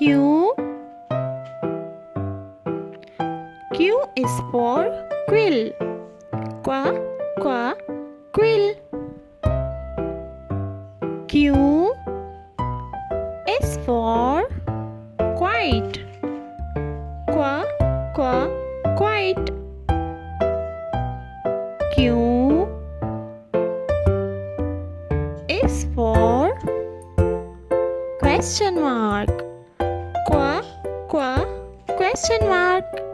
Q. Q is for quill. Qua, qua, quill. Q is for quiet. Qua, qua, quiet. Q is for question mark. Qua, qua, question mark.